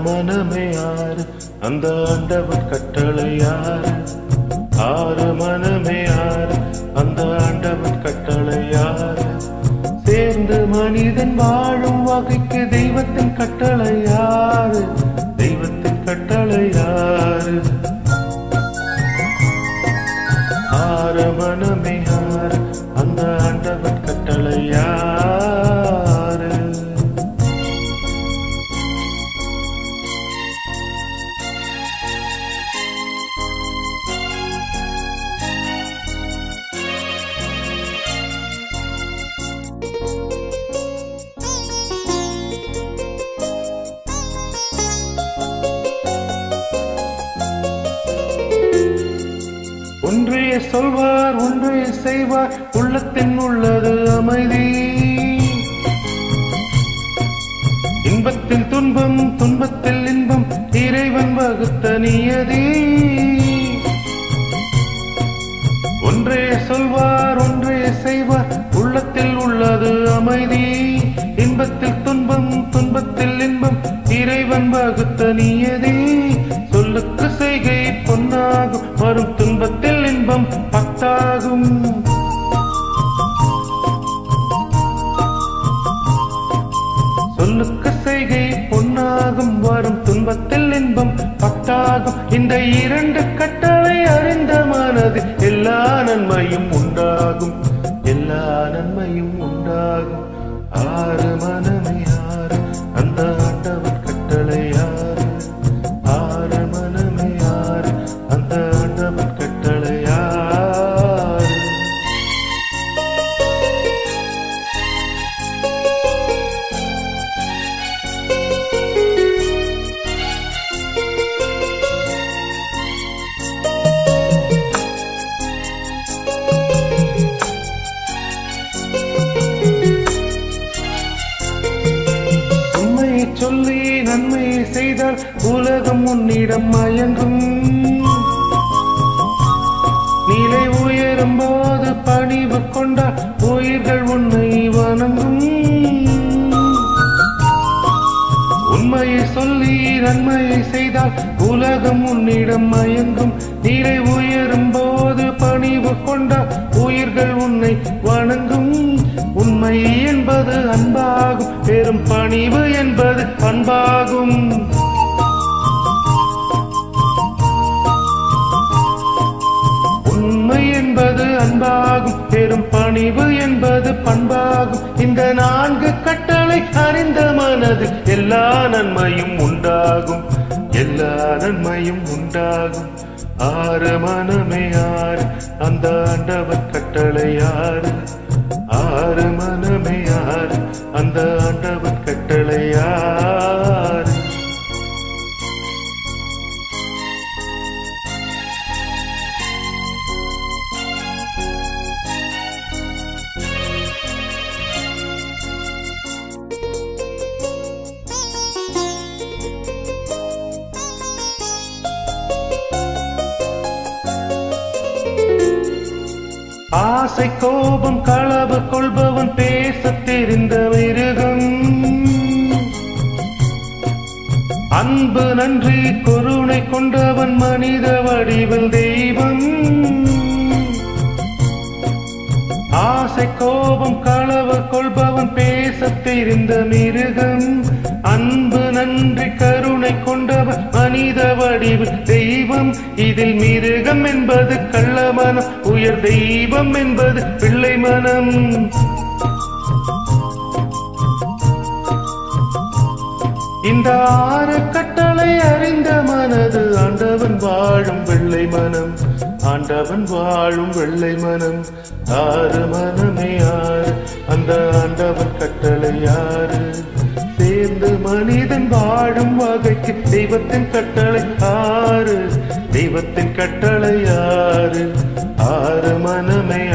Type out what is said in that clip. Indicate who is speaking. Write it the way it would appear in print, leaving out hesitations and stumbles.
Speaker 1: மனமே ஆறு அந்த ஆண்டவன் கட்டளை யாரு? ஆறு மனமே ஆறு அந்த ஆண்டவன் கட்டளை யாரு? சேர்ந்து மனிதன் வாழும் வகைக்கு தெய்வத்தின் கட்டளை யாரு? தெய்வத்தின் கட்டளை யாரு? ஆறு மனமே ஆறு அந்த ஆண்டவன் கட்டளை யாரு? ஒன்றே சொல்வார் ஒன்றே செய்வார் உள்ளத்தின் உள்ளது அமைதி. இன்பத்தில் துன்பம் துன்பத்தில் இன்பம் இறைவன் வகுத்த நியதி. ஒன்றே சொல்வார் ஒன்றே செய்வார் உள்ளத்தில் உள்ளது அமைதி. இன்பத்தில் துன்பம் துன்பத்தில் இன்பம் இறைவன் வகுத்த நியதி. சொல்லுக்கு செய்கை பொன்னாகும் வரும் துன்பத்தில் இன்பம் பத்தாகும். சொல்லுக்கு செய்கை பொன்னாகும் வரும் துன்பத்தில் இன்பம் பத்தாகும். இந்த இரண்டு கட்டளை அறிந்த மனது எல்லா நன்மையும் உண்டாகும். எல்லா நன்மையும் உண்டாகும். ஆறு மனமே ஆறு அந்த ஆண்டவன் கட்டளை யாரு? ஆறு மனமே ஆறு அந்த ஆண்டவன் கட்டளை யாரு? சொல்லி நன்மை செய்தால் உலகம் உன்னிடம் மயங்கும். நிலை உயரும் போது பணிவு கொண்டால் உயிர்கள் உன்னை வணங்கும். உண்மையை சொல்லி நன்மையை செய்தால் உலகம் உன்னிடம் மயங்கும். நிலை உயரும் போது பணிவு கொண்டால் உயிர்கள் உன்னை வணங்கும். உண்மை என்பது அன்பாகும் பெரும் பணிவு என்பது பண்பாகும். உண்மை என்பது அன்பாகும் பெரும் பணிவு என்பது பண்பாகும். இந்த நான்கு கட்டளை அறிந்த மனது எல்லா நன்மையும் உண்டாகும். எல்லா நன்மையும் உண்டாகும். ஆறு மனமே ஆறு அந்த ஆண்டவன் கட்டளை யாரு? ஆறு மனமே ஆறு அந்த ஆண்டவன் கட்டளை யாரு? ஆசை கோபம் களவு கொள்பவன் பேசத் தெரிந்த மிருகம். அன்பு நன்றி கருணை கொண்டவன் மனித வடிவில் தெய்வம். ஆசை கோபம் களவு கொள்பவன் பேசத் தெரிந்த மிருகம். அன்பு நன்றி கருணை கொண்டவன் மனித வடிவில் தெய்வம். இதில் மிருகம் என்பது கள்ளமனம், உயர் தெய்வம் என்பது பிள்ளை மனம். இந்த ஆறு கட்டளை அறிந்த மனது ஆண்டவன் வாழும் வெள்ளை மனம். ஆண்டவன் வாழும் வெள்ளை மனம். ஆறு மனமே ஆறு அந்த ஆண்டவன் கட்டளை யாரு? சேர்ந்து மனிதன் வாழும் வகைக்கு தெய்வத்தின் கட்டளை ஆறு? தெய்வத்தின் கட்டளை யாரு? ஆறு மனமே